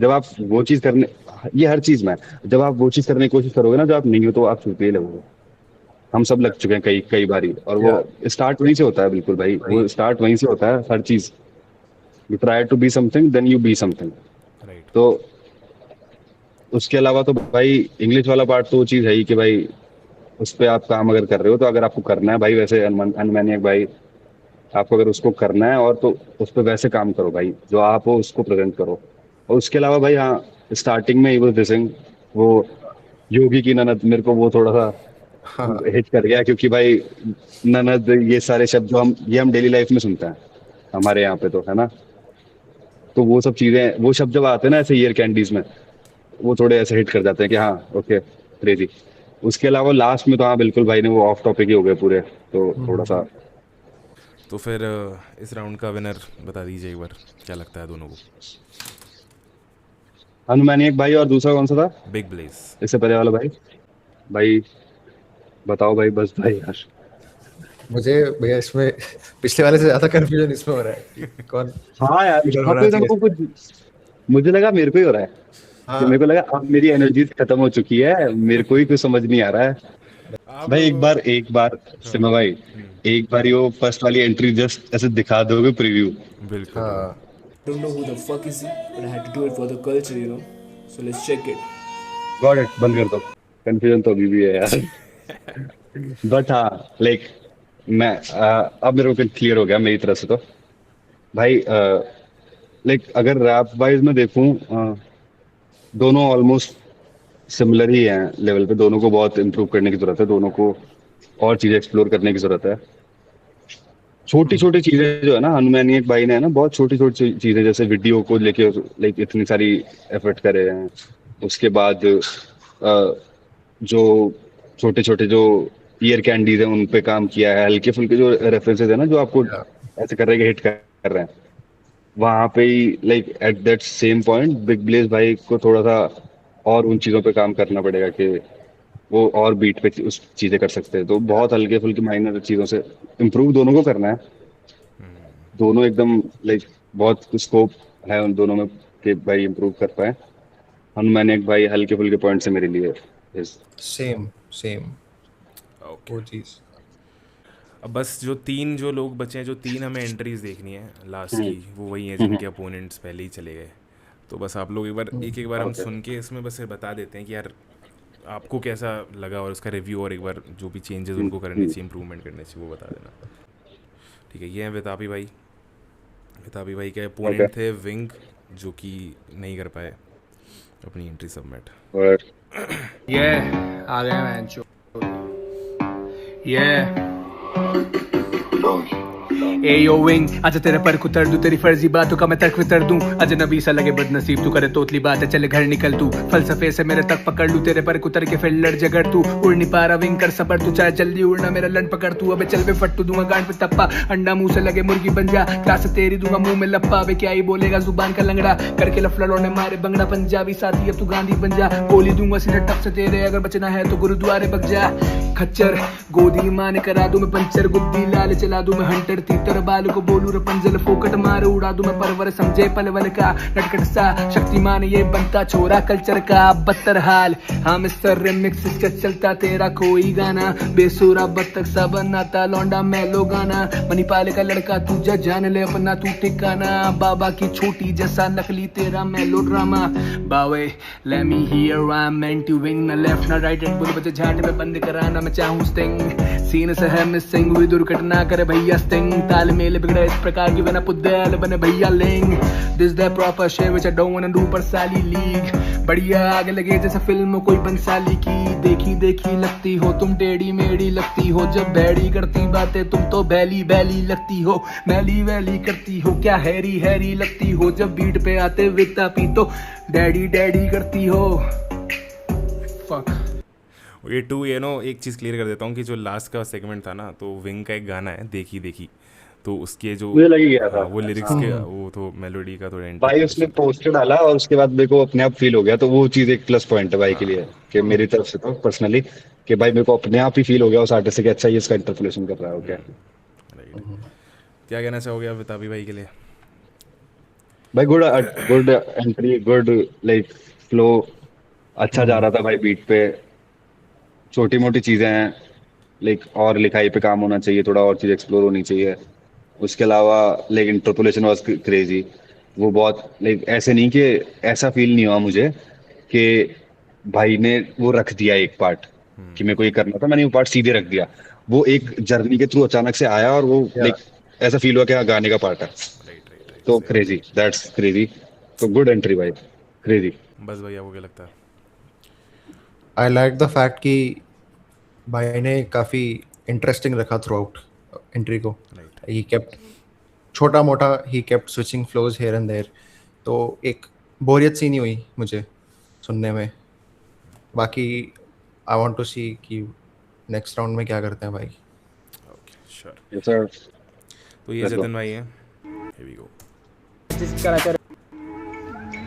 जब आप वो चीज करने, ये हर चीज में है। जब आप वो चीज करने की कोशिश करोगे ना जो आप नहीं हो, तो आप चूतिए लगोगे। हम सब लग चुके हैं कई कई बारी, और वो स्टार्ट वहीं से होता है। बिल्कुल भाई, वो स्टार्ट वहीं से होता है हर चीज। You try to be something then you be something. Right. तो उसके अलावा तो भाई इंग्लिश वाला पार्ट तो वो चीज है ही कि भाई उस पर आप काम अगर कर रहे हो तो अगर आपको करना है भाई, वैसे अनमैनियक भाई, आपको अगर उसको करना है और तो उस पर वैसे काम करो भाई, जो आप हो उसको प्रेजेंट करो। और उसके अलावा भाई, हाँ, स्टार्टिंग में ही वो दिसिंग, वो योगी की ननद, मेरे को वो थोड़ा सा हाँ हिट कर गया क्योंकि भाई ननद, ये सारे शब्द जो हम डेली लाइफ में सुनते हैं हमारे यहाँ पे, तो है ना। तो वो सब चीजें, वो शब्द जब आते हैं ना ऐसे ईयर कैंडीज में, वो थोड़े ऐसे हिट कर जाते हैं कि हाँ ओके क्रेजी। उसके अलावा लास्ट में तो हाँ बिल्कुल भाई ने वो ऑफ टॉपिक ही हो गए पूरे, तो थोड़ा सा। तो फिर इस राउंड का विनर बता दीजिए एक बार, क्या लगता है दोनों को? हनुमानियक भाई, और दूसरा कौन सा था बिग ब्लेज। इससे पहले वाला भाई? भाई बताओ भाई, बस भाई यार। मुझे भैया इसमें पिछले वाले से ज्यादा कंफ्यूजन इसमें हो रहा है कि कौन हाँ यार, leader यहाँ होना पे चाहिए। मेरे को कुछ, मुझे लगा मेरे को ही हो रहा है। हाँ कि मेरे को लगा अब मेरी एनर्जी खत्म हो चुकी है, मेरे को ही कुछ समझ नहीं आ रहा है। भाई एक बार सिमा भाई, एक बार वो फर्स्ट वाली एंट्री जस्ट ऐसे दिखा दोगे प्रीव्यू। बिल्कुल। हाँ Don't know who the fuck is he, but I had to do it for the culture, you know. So let's check it. Got it, बंद कर दो। कंफ्यूजन तो अभी भी है यार। बट हाँ, लाइक मैं अब मेरे को क्लियर हो गया मेरी तरफ से। तो भाई लाइक अगर रैप वाइज में देखूं, दोनों ऑलमोस्ट सिमिलर ही हैं लेवल पे। दोनों को बहुत इम्प्रूव करने की जरूरत है, दोनों को और चीजें एक्सप्लोर करने की जरूरत है। छोटी छोटी चीजें जो है ना, हनुमानी एक भाई ने है ना, बहुत छोटी छोटी चीजें, जैसे वीडियो को लेके लाइक इतनी सारी एफर्ट करे हैं। उसके बाद जो छोटे छोटे जो ईयर कैंडीज है उन पे काम किया है। हल्के फुल्के जो रेफरेंसेस है ना, जो आपको ऐसे कर रहे हैं, हिट कर रहे हैं, वहां पे ही like at that same point big blaze भाई को थोड़ा सा और उन चीजों पे काम करना पड़ेगा कि वो और बीट पे उस चीजें कर सकते हैं। तो बहुत हल्के फुल्के माइनर चीजों से इम्प्रूव दोनों को करना है। दोनों एकदम लाइक बहुत स्कोप है उन दोनों में कि भाई इम्प्रूव कर पाए। हनुमान एक भाई हल्के फुल्के पॉइंट से मेरे लिए is- सेम ओके। वो चीज। अब बस जो लोग बचे हैं, जो 3 हमें एंट्रीज देखनी है लास्ट की, वो वही हैं जिनके अपोनेंट्स पहले ही चले गए। तो बस आप लोग एक बार हम सुन के इसमें बस बता देते हैं कि यार आपको कैसा लगा, और उसका रिव्यू, और एक बार जो भी चेंजेस उनको करने चाहिए, इंप्रूवमेंट करने चाहिए, वो बता देना। ठीक है, ये हैं वितापी भाई। वितापी भाई के अपोनेंट थे विंग, जो कि नहीं कर पाए अपनी एंट्री सबमिट। और आ गए मैं जो ए यो विंग, आज तेरे पर कुतर दूं, तेरी फर्जी बातों का मैं तर्क वितर दूं। अजनबी सा लगे बदनसीब तू, करे तोतली बात है, चले घर निकल तू। फलसफे से मेरे तक पकड़ लूं, तेरे पर कुतर के फिर लड़ जगर तू। उड़ नहीं पा रहा विंग कर सबर तू, चाहे जल्दी उड़ना मेरा लंड पकड़ तू। अबे चल बे फट्टू, दूंगा गांड पे तप्पा, अंडा मुंह से लगे मुर्गी बन जा। क्लास तेरी दूंगा मुंह में लप्पा, अबे क्या ही बोलेगा जुबान का लंगड़ा। करके लफड़ों ने मारे बंगड़ा, पंजाबी साथी अब तू गांधी बन जा। गोली दूंगा सीधे टप से तेरे, अगर बचना है तो गुरुद्वारे बग जा। खच्चर गोदी माँ ने करा दूं मैं पंचर, गुद्दी लाल चला दूं मैं हंटर। तेरे बाल को बोलू रपंजल फोकट मारे उड़ा दूं मैं परवर समझे पलवल का नटखट सा शक्तिमान ये बनता छोरा कल्चर का बदतर हाल। हाँ मिस्टर रिमिक्स इसका चलता तेरा कोई गाना बेसुरा बत्तख सा बनाता लौंडा मैलो गाना मणिपाल का लड़का तू जा जान ले अपना तू ठिकाना बाबा की छोटी जैसा नकली तेरा मेलो ड्रामा बावे let me hear I'm meant to win ना लेफ्ट ना राइट बुल बचे झाट में बंद कराना मैं चाहूँ स्टिंग सीन से है मिसिंग हुई दुर्घटना करे भैया स्टिंग तालमेल बिगड़े इस प्रकार की बना पुद्देल बने भैया लिंग this the proper share which I don't want to do पर साली लीग बढ़िया आगे लगे जैसे फिल्म कोई बंसाली की देखी देखी लगती हो तुम टेढ़ी मेढ़ी लगती हो जब बैडी करती बातें तुम तो बैली बैली लगती हो मैली वैली करती हो क्या हैरी हैरी लगती हो जब बीट पे आते विकता पी तो डैडी डैडी करती हो फक। ये टू एक चीज़ क्लियर कर देता हूँ कि जो लास्ट का सेगमेंट था ना तो विंग का एक गाना है देखी देखी तो उसके जो मुझे लग ही गया था वो लिरिक्स के वो तो मेलोडी का थोड़ा भाई उसने पोस्टर डाला और उसके बाद मेरे को अपने आप फील हो गया तो वो चीज एक प्लस पॉइंट है भाई के लिए कि मेरी तरफ से तो पर्सनली कि भाई मेरे को अपने आप ही फील हो गया उस आर्टिस्ट से कि अच्छा ये इसका इंटरप्रिटेशन कर रहा है क्या क्या कहना चाहोगे आप विताबी भाई के लिए? भाई good good entry good like flow अच्छा जा रहा था भाई बीट पे छोटी मोटी चीजें हैं लाइक और लिखाई पे काम होना चाहिए थोड़ा और चीज एक्सप्लोर होनी चाहिए उसके अलावा लाइक इंटरपोलेशन वाज क्रेजी वो बहुत लाइक ऐसे नहीं कि ऐसा फील नहीं हुआ मुझे कि भाई ने वो रख दिया एक पार्ट कि मेरे को ये करना था मैंने वो पार्ट सीधे रख दिया वो एक जर्नी के थ्रू अचानक से आया और वो लाइक ऐसा फील हुआ कि हाँ गाने का पार्ट है तो क्रेजी दैट्स क्रेजी तो गुड एंट्री भाई क्रेजी। बस भाई आपको क्या लगता है? आई लाइक द फैक्ट कि भाई ने काफ़ी इंटरेस्टिंग रखा थ्रू आउट एंट्री को ही केप्ट छोटा मोटा he kept switching flows here and there तो एक बोरियत सी नहीं हुई मुझे सुनने में। बाकी आई वांट टू सी कि नेक्स्ट राउंड में क्या करते हैं भाई। ओके श्योर यस सर तो ये जतन भाई है हियर वी गो। जिस कलाकार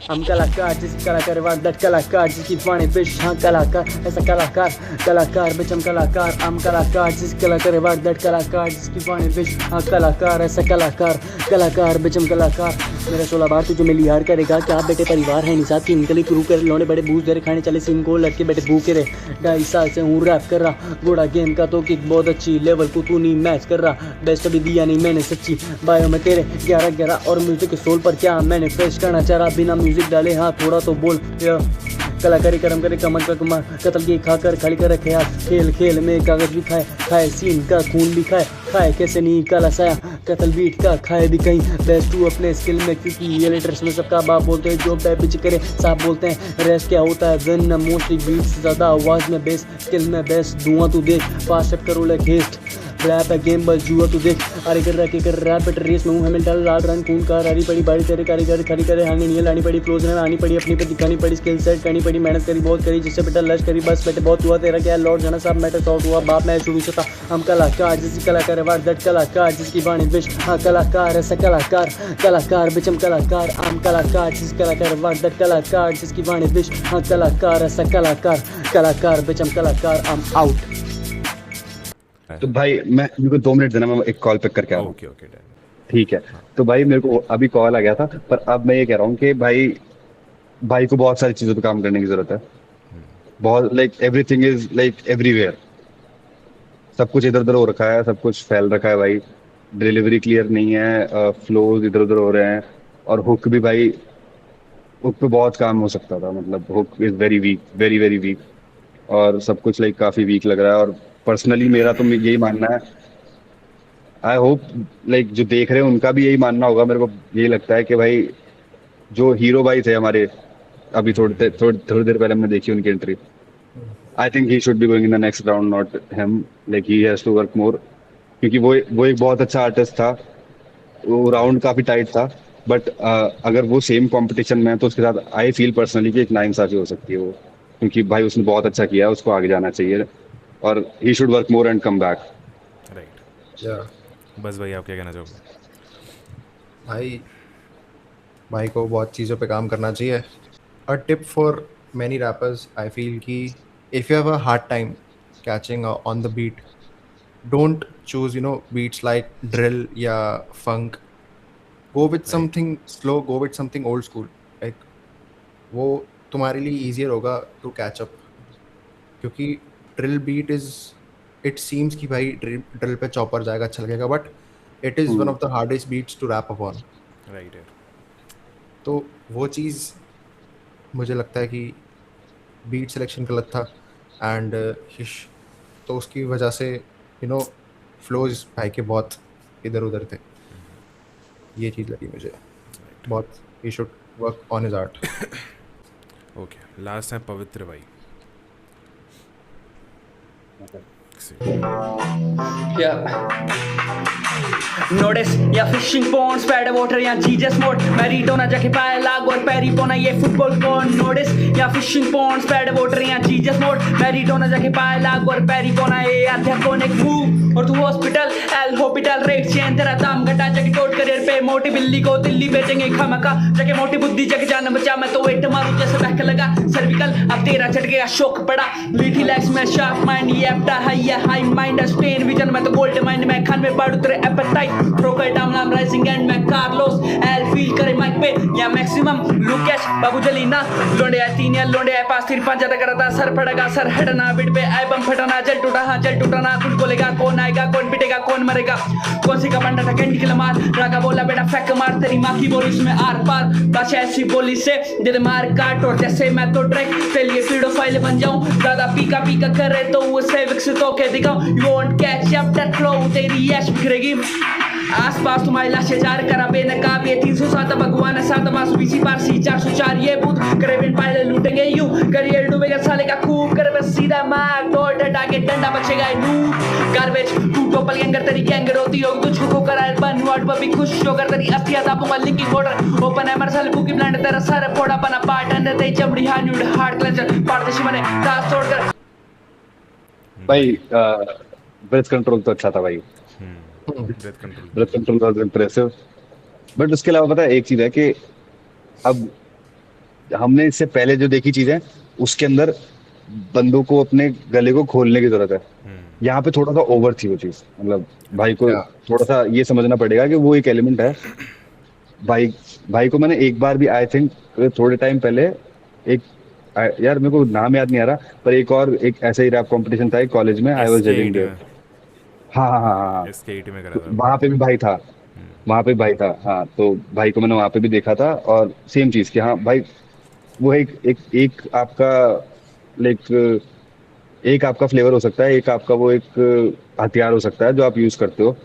हम कलाकार जिस कलाकार वादत कलाकार जिसकी वाणी बिच हाँ कलाकार ऐसा कलाकार कलाकार बिच हम कलाकार हम कलाकार जिस कलाकार वादत कलाकार जिसकी वाणी बिच हाँ कलाकार ऐसा कलाकार कलाकार बिच हम कलाकार। मेरा 16 बार तुझे मिली यार करेगा क्या बेटे परिवार है निसाब की इनके लिए क्रू कर लौड़े बड़े बूझ दे खाने चले सीन को लड़के बैठे भूखे रहे 2.5 साल से हूँ रैप कर रहा घोड़ा गेम का तो किक बहुत अच्छी लेवल को तू नहीं मैच कर रहा बेस्ट अभी दिया नहीं मैंने सच्ची बायो में तेरे 11 और म्यूजिक के सोल पर क्या मैंने पेश करना चाह रहा बिना म्यूजिक डाले हाँ थोड़ा तो बोल कलाकारी कर्म करे कमर का कमा कतल की खाकर खाली कर रखे हाथ खेल खेल में कागज भी खाए खाए सीन का खून भी खाए खाए कैसे नहीं काला साया कतल बीट का खाए भी कहीं बेस्ट तू अपने स्किल में क्योंकि ये लेटर्स में सबका बाप बोलते हैं जो टाइप पिच करे साफ बोलते हैं रेस्ट क्या होता है वेन मोस्टली बीट से ज़्यादा आवाज़ में बेस्ट स्किल में बेस्ट धुआं तू देख फास्ट अप करो लाइक हेस्ट रैप है गेम बस जुआ तू देख अरे कर रहा के कर रैप बेटर रेस में हूँ हैमिल्टन लाल रन खून कार हरी पड़ी बाड़ी तेरे कारीगर खड़ी करे हानि नहीं लानी पड़ी क्लोज में आनी पड़ी अपनी पे दिखानी पड़ी स्किल सेट करनी पड़ी मेहनत करी बहुत करी जिससे बेटा लश करी बस बेटे बहुत हुआ तेरा क्या लॉर्ड जाना सब मैटर सॉल्व हुआ बाप मैं शुरू से था हम कलाकार जिसकी कलाकार वार दट कलाकार जिसकी वाणी बिच हाँ कलाकार ऐसा कलाकार कलाकार बिच हम कलाकार आम कलाकार जिस कलाकार वार दट कलाकार जिसकी वाणी बिच हाँ कलाकार ऐसा कलाकार कलाकार बिच हम कलाकार आम आउट। तो भाई मैं मेरे को 2 मिनट देना मैं एक कॉल पिक करके आ रहा हूँ। ओके ओके डन ठीक है तो भाई मेरे को अभी कॉल आ गया था पर अब मैं ये कह रहा हूँ कि भाई को बहुत सारी चीज़ों पे काम करने की जरूरत है बहुत like everything is like everywhere सब कुछ इधर उधर हो रखा है सब कुछ फैल रखा है भाई डिलीवरी क्लियर नहीं है फ्लोज इधर उधर हो रहे हैं और हुक भी भाई हुक पे बहुत काम हो सकता था मतलब hook is very weak very very weak और सब कुछ लाइक काफ़ी वीक लग रहा है और पर्सनली मेरा तो यही मानना है आई होप लाइक जो देख रहे हैं उनका भी यही मानना होगा मेरे को यही लगता है कि भाई जो हीरो भाई थे हमारे अभी थोड़ी देर पहले हमने देखी उनकी entry I think he should be going in the next round not him like he has to work more क्योंकि वो एक बहुत अच्छा आर्टिस्ट था वो राउंड काफ़ी टाइट था बट अगर वो सेम कॉम्पिटिशन में है तो उसके साथ आई फील पर्सनली कि एक नाइंसाफ़ी हो सकती है वो क्योंकि भाई उसने बहुत अच्छा किया है उसको आगे जाना चाहिए और he should work more and come back right. बस भाई आप क्या कहना चाहोगे? भाई को बहुत चीज़ों पे काम करना चाहिए। A tip for many rappers I feel कि if you have a hard time catching on the beat don't choose beats like drill या funk. Go with something slow, go with something old school. Like वो तुम्हारे लिए easier होगा to catch up, क्योंकि drill beat is, it seems कि भाई drill पे chopper जाएगा अच्छा लगेगा, but it is one of the hardest beats to rap upon. Right है। तो वो चीज़ मुझे लगता है कि बीट सिलेक्शन गलत था एंड हिश, तो उसकी वजह से फ्लोज भाई के बहुत इधर उधर थे। ये चीज़ लगी मुझे बहुत, he should work on his art. Okay, last है पवित्र भाई। नोटिस या फिशिंग पॉन्ड्स पैड वाटर या जीजस मोड मैरिटो ना जाके पाए लाग और पैरी पोना ये फुटबॉल कौन। नोटिस या फिशिंग पॉन्ड्स पैड वाटर या जीजस मोड मैरिटो ना जाके पाए लाग और पैरी पोना ये आध्या कौन एक मूव और तू hospital L hospital rate chain तेरा दाम घटा जाके टोट करियर पे मोटी बिल्ली को दिल्ली बेचेंगे खामका जाके मोटी बुद्धि जाके जान बचा मैं तो वेट मारूं जैसे बहक लगा सर्विकल अब तेरा चढ़ गया शौक पड़ा लिटिल लेग्स में शार्प माइंड ये एप्टा हाई माइंड स्पेन विजन में तो गोल्ड माइंड में खान में बढ़ उतरे एपेटाइट प्रोकाइट आमलाम राइजिंग एंड में कार्लोस एल फील करे माइक पे या मैक्सिमम लुकेश बाबू जलीना लोंडे आए तीन या लोंडे आए पास तीन पांच ज्यादा करता सर फटेगा सर हटना बिट पे आई बम फटाना जल टूटा हाँ जल टूटा ना कुछ बोलेगा कौन आएगा कौन पिटेगा कौन मरेगा कौन सी कमांडर था कैंडी किल मार रागा बोला बेटा फेंक मार तेरी माँ की बोली उसमें आर पार बस ऐसी बोली से दे दे मार काट और जैसे मैं तो ट्रैक के लिए पीडोफाइल बन जाऊं ज्यादा पीका पीका करे तो उसे विकसित होके दिखाऊं you won't catch up that flow तेरी ऐश बिखरेगी आसपास तुम्हारी लाशें जार करा बेनकाब ये 307 भगवान है 7 मास बीसी पारसी 404 ये भूत करेबिन पायलट लूटेंगे यू करियर डूबेगा साले का खूब करे बस सीधा मार तोड़ डटा के डंडा बचेगा नू गार्बेज तू टोपल गैंगर तेरी गैंगर होती हो तुझको को कराए बन वर्ड पर भी खुश होकर तेरी अस्थिया दापूंगा लिंकिंग बॉर्डर ओपन है मर साले बुकी ब्लाइंड तेरा सारा फोड़ा बना पार्ट अंडर ते चमड़ी हार्ड हार्ड क्लेंजर पारदेशी बने दास तोड़कर भाई ब्रेथ कंट्रोल तो अच्छा था भाई, breath control was impressive. But उसके अलावा पता है एक चीज है कि अब हमने इससे पहले जो देखी चीजें उसके अंदर बंदों को अपने गले को खोलने की जरूरत है, यहाँ पे थोड़ा सा ओवर थी वो चीज। मतलब भाई को थोड़ा सा ये समझना पड़ेगा कि वो एक एलिमेंट है। भाई को मैंने एक बार भी आई थिंक थोड़े टाइम पहले एक यार मेरे को नाम याद नहीं आ रहा, पर एक ऐसा ही रैप कंपटीशन था एक कॉलेज में, आई वाज जजिंग देयर। हाँ SK8 में करा था, वहां पे भी भाई था। हाँ, तो भाई को मैंने वहां पे भी देखा था और सेम चीज कि हाँ भाई वो एक आपका लाइक एक आपका फ्लेवर हो सकता है, एक आपका वो एक हथियार हो सकता है जो आप यूज करते हो,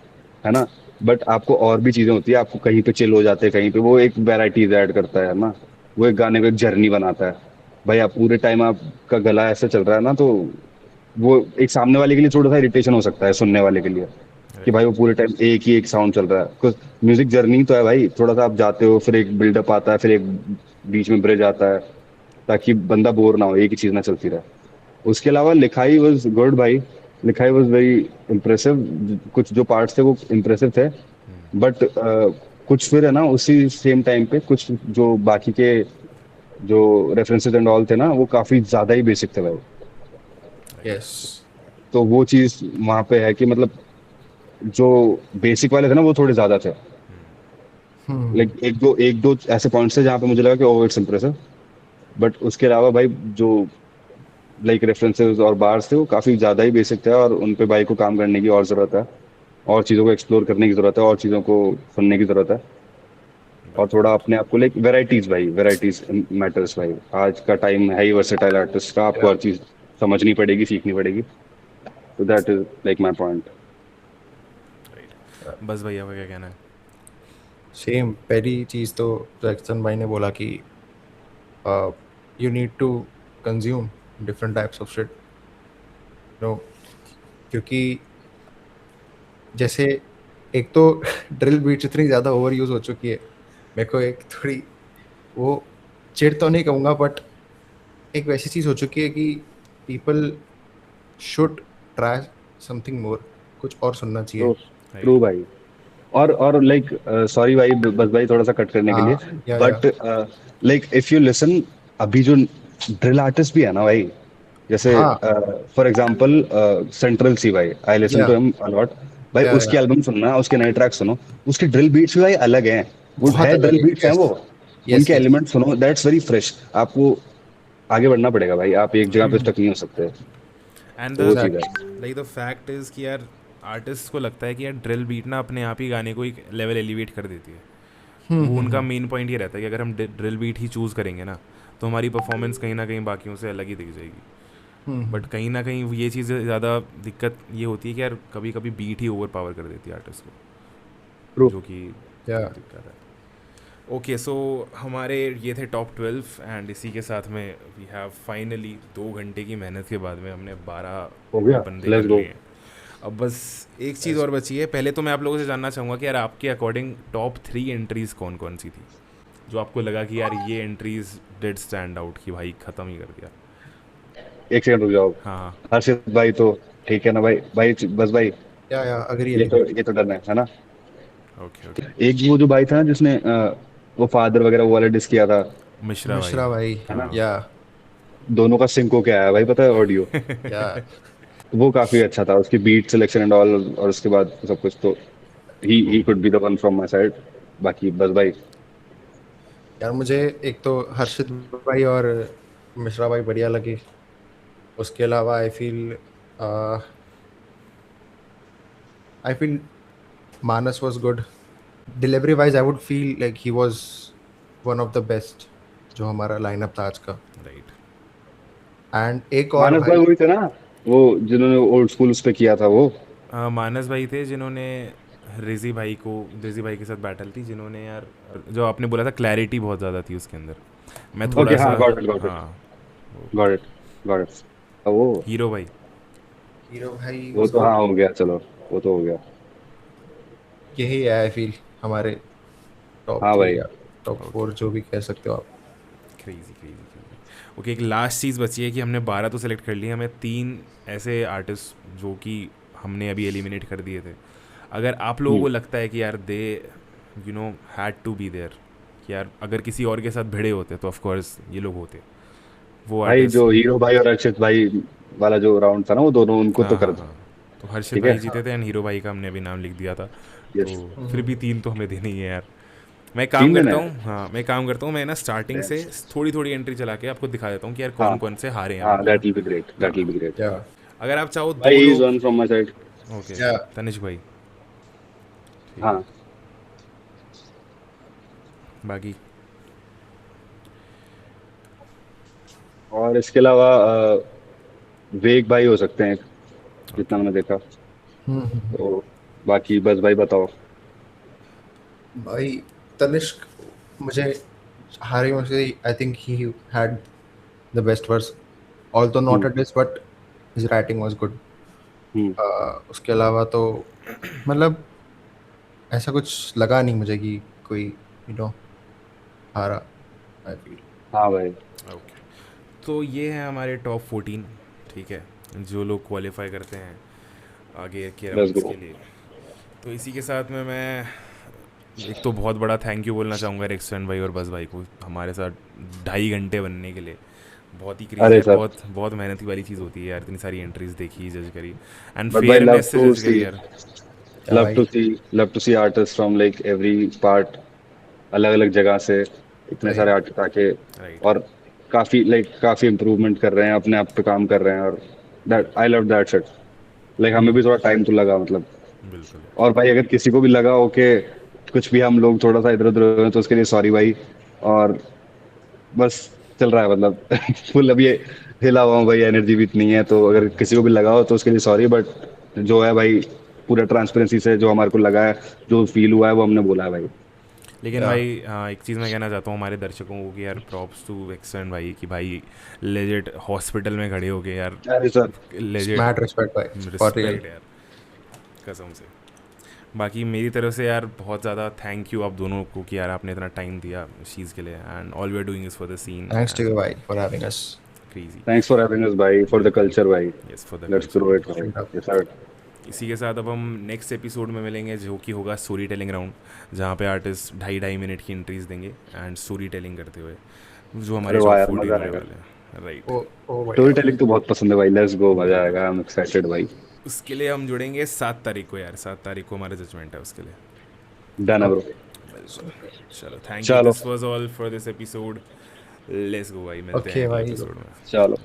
है ना। बट आपको और भी चीजें होती है, आपको कहीं पे चिल हो जाते हैं, कहीं पे वो एक वैराइटीज ऐड करता है ना, वो एक गाने को एक जर्नी बनाता है। भाई आप पूरे टाइम आपका गला ऐसे चल रहा है ना, तो वो एक सामने वाले के लिए थोड़ा सा इरिटेशन हो सकता है सुनने वाले के लिए कि भाई वो पूरे टाइम एक साउंड चल रहा है। कुछ म्यूजिक जर्नी तो है भाई, थोड़ा सा आप जाते हो, फिर एक बिल्डअप आता है, फिर एक बीच में ब्रिज आता है, ताकि बंदा बोर ना हो, एक ही चीज ना चलती रहे। उसके अलावा लिखाई वाज गुड भाई, लिखाई वाज वेरी इम्प्रेसिव। कुछ जो पार्ट्स थे वो इम्प्रेसिव थे, बट कुछ फिर है ना उसी सेम टाइम पे कुछ जो बाकी के जो रेफरेंसेस एंड ऑल थे ना, वो काफी ज्यादा ही बेसिक थे भाई। यस, तो वो चीज वहां पे है कि मतलब जो बेसिक वाले थे ना वो थोड़े ज्यादा थे। लाइक एक दो ऐसे पॉइंट्स थे जहाँ पे मुझे लगा कि ओह इट्स इम्प्रेसिव, बट उसके अलावा भाई जो लाइक रेफरेंसेस और बार्स थे वो काफी ज्यादा ही बेसिक थे, और उन पे भाई को काम करने की और जरूरत है, और चीजों को एक्सप्लोर करने की जरूरत है, और चीजों को सुनने की जरूरत है, और थोड़ा अपने आप को लाइक वेराइटीज मैटर्स भाई। आज का टाइम है ही वर्सेटाइल आर्टिस्ट का, आपको हर चीज समझनी पड़ेगी, सीखनी पड़ेगी। तो that is like my point. बस भैया का क्या कहना है? सेम पहली चीज़ तो जैक्सन भाई ने बोला कि you need to consume different types of shit, no, क्योंकि जैसे एक तो ड्रिल बीट्स इतनी ज़्यादा ओवर यूज़ हो चुकी है, मेरे को एक थोड़ी वो चिढ़ तो नहीं कहूँगा, बट एक वैसी चीज़ हो चुकी है कि people should try something more, कुछ और सुनना चाहिए। ट्रू भाई। और लाइक सॉरी भाई, बस भाई थोड़ा सा कट करने के लिए, but like if you listen, अभी जो ड्रिल आर्टिस्ट भी है ना भाई, जैसे हाँ फॉर एग्जांपल सेंट्रल सी भाई, आई लिसन या टू हिम अ लॉट भाई। या उसकी एल्बम सुनना, उसके नए ट्रैक सुनो, उसकी ड्रिल बीट्स भी भाई अलग हैं, वो बहुत है अलग ड्रिल है। बीट्स हैं यस वो, यस उनके यस एलिमेंट सुनो, दैट्स वेरी फ्रेश। आपको आगे बढ़ना पड़ेगा भाई, आप एक जगह पे स्टक नहीं हो सकते। एंड तो वो चीज़ एग्जैक्टली। है। लाइक द फैक्ट इज़ कि यार आर्टिस्ट को लगता है कि यार ड्रिल बीट ना अपने आप ही गाने को एक लेवल एलिवेट कर देती है। वो उनका मेन पॉइंट ये रहता है कि अगर हम ड्रिल बीट ही चूज़ करेंगे ना तो हमारी परफॉर्मेंस कहीं ना कहीं बाकियों से अलग ही दिख जाएगी। बट कहीं ना कहीं ये चीज़ ज़्यादा दिक्कत ये होती है कि यार कभी कभी बीट ही ओवर पावर कर देती है आर्टिस्ट को, ट्रू। जो कि या दिक्कत है। ओके सो हमारे ये थे टॉप 12 एंड इसी के साथ में वी हैव फाइनली 2 घंटे की मेहनत के बाद में हमने 12 हो गया, बंदे लेट्स कर गो। लिए हैं। अब बस एक चीज़ और बची है। पहले तो मैं आप लोगों से जानना चाहूँगा कि यार आपके अकॉर्डिंग टॉप 3 एंट्रीज़ कौन कौन सी थी जो आपको लगा कि यार ये एंट्रीज डिड स्टैंड आउट, कि भाई ख़त्म ही कर दिया। एक सेकंड रुक जाओ। हाँ हाँ हर्षित भाई तो ठीक है ना भाई, बस भाई, या अग्री ये अग्री। तो डन है ना। Okay okay. एक वो जो भाई था ना जिसने वो फादर वगैरह वो वाला डिस किया था, मिश्रा भाई। मिश्रा भाई। है ना, या दोनों का सिंक होके आया भाई, पता है ऑडियो। या वो काफी अच्छा था, उसकी बीट सिलेक्शन एंड ऑल, और उसके बाद सब कुछ। तो he could be the one from my side. बाकी बस भाई। यार मुझे एक तो हर्षित भाई और मिश्रा भाई बढ़िया लगे। उसके अलावा I feel Manas was good. Delivery wise I would feel like he was one of the best जो हमारा लाइनअप था आज का। राइट। एंड एक और मानस भाई भाई वही थे ना, वो जिन्होंने ओल्ड स्कूल उस पे किया था वो। मानस भाई थे जिन्होंने रिजी भाई के साथ बैटल थी, जिन्होंने यार जो आपने बोला था क्लैरिटी बहुत ज़्यादा थी उसके अंदर। मैं थोड़ा ओके, सा हाँ, गॉट इट हाँ गॉट इट। वो हीरो भाई। हीरो भाई वो was तो good। हाँ हो गया, चलो वो तो हो गया। यही है आई फील हमारे टॉप हाँ 3 भाई। या टॉप 4 जो भी कह सकते हो आप। क्रेजी। ओके एक लास्ट चीज़ बची है कि हमने 12 तो सेलेक्ट कर लिए, हमें 3 ऐसे आर्टिस्ट जो कि हमने अभी एलिमिनेट कर दिए थे। अगर आप लोगों को लगता है कि यार they had to be there, कि यार अगर किसी और के साथ भिड़े होते तो ऑफ कोर्स ये लोग होते वो भाई आर्टिस्ट। जो हीरो भाई और अक्षित भाई वाला जो राउंड था ना, वो दोनों उनको तो हाँ कर हाँ दो। हाँ। तो हर्षित ठीक है। भाई जीते थे एंड हीरो भाई का हमने अभी नाम लिख दिया था। यस। तो फिर भी 3 तो हमें देने ही है यार। मैं 3 काम दिन करता है। हूँ, हाँ मैं काम करता हूँ, मैं ना स्टार्टिंग से थोड़ी थोड़ी एंट्री चला के आपको दिखा देता हूँ कि यार हाँ कौन कौन से हारे हैं हाँ, बंदे। That will be great, that will be great. या अगर आप चाहो भाई 2 ही इज लोग। One from my side. Okay या तनिष्क भाई। हाँ बाकी और इसके अलावा वेग भाई हो सकते हैं, जितना मैंने देखा। तो बाकी बस भाई बताओ। भाई तनिष्क मुझे हारे में से I think he had the best verse although not a diss but his writing was good. Hmm, उसके अलावा तो मतलब ऐसा कुछ लगा नहीं मुझे कि कोई हारा आई फील। हाँ भाई। ओके तो ये है हमारे टॉप 14। ठीक है, जो लोग क्वालिफाई करते हैं आगे के Let's राउंड्स go. के लिए। तो इसी के साथ में मैं एक तो बहुत बड़ा थैंक यू बोलना चाहूँगा रेक्सन भाई और बस भाई को हमारे साथ 2.5 घंटे बनने के लिए। बहुत ही क्रेजी अरे है, सर, बहुत मेहनत वाली चीज़ होती है यार, इतनी सारी एंट्रीज देखी, जज करी एंड बट भाई लव फेयरनेस से टू जज सी, करी यार। क्या भाई love to see artist from like every part, अलग अलग जगह से इतने राइट सारे आर्टिस्ट आके, राइट और काफी इम्प्रूवमेंट कर रहे हैं, अपने आप पे काम कर रहे हैं, और that I love that shit. Like हमें भी थोड़ा टाइम तो लगा मतलब। बिल्कुल। और भाई अगर किसी को भी लगा हो कि कुछ भी हम लोग थोड़ा सा इधर उधर हुए हैं, तो उसके लिए सॉरी भाई। और बस चल रहा है मतलब फुल अभी हिला हुआ हूँ भाई, एनर्जी भी इतनी है, तो अगर किसी को भी लगा हो तो उसके लिए सॉरी। बट जो है भाई, पूरा ट्रांसपेरेंसी से जो हमारे को लगा है, जो फील हुआ है, वो हमने बोला है भाई। लेकिन या भाई हाँ एक चीज़ मैं कहना चाहता हूँ हमारे दर्शकों को कि यार प्रॉप्स टू एक्सन भाई, कि भाई लेजेट हॉस्पिटल में खड़े हो गए यार, अरे सर, लेजेट मैड रिस्पेक्ट भाई फॉर रियल। रिस्पेक्ट यार कसम से। बाकी मेरी तरफ से यार बहुत ज़्यादा थैंक यू आप दोनों को कि यार आपने इतना टाइम दिया इस चीज़ के लिए and all we are doing is for the scene. Thanks to you भाई for having us. Crazy. Thanks for having us भाई, फॉर द कल्चर भाई। Yes for the let's grow it भाई। Yes sir. इसी के साथ अब हम next episode में मिलेंगे जो कि होगा स्टोरी टेलिंग राउंड, जहाँ पे आर्टिस्ट 2.5 मिनट की एंट्रीज देंगे एंड स्टोरी टेलिंग करते हुए, जो हमारे अरे वाह टॉप यार, 14 मजा होने आएगा। वाले हैं। राइट। ओ ओ भाई स्टोरी टेलिंग तो बहुत पसंद है भाई, लेट्स गो, मजा आएगा, आई एम एक्साइटेड भाई। उसके लिए हम जुड़ेंगे 7 तारीख को यार, 7 तारीख को हमारा जजमेंट है उसके लिए। डन है ब्रो। बिल्कुल। चलो थैंक यू, चलो। This was all for this episode. Let's go भाई, मिलते हैं Okay अगले भाई। एपिसोड में। चलो।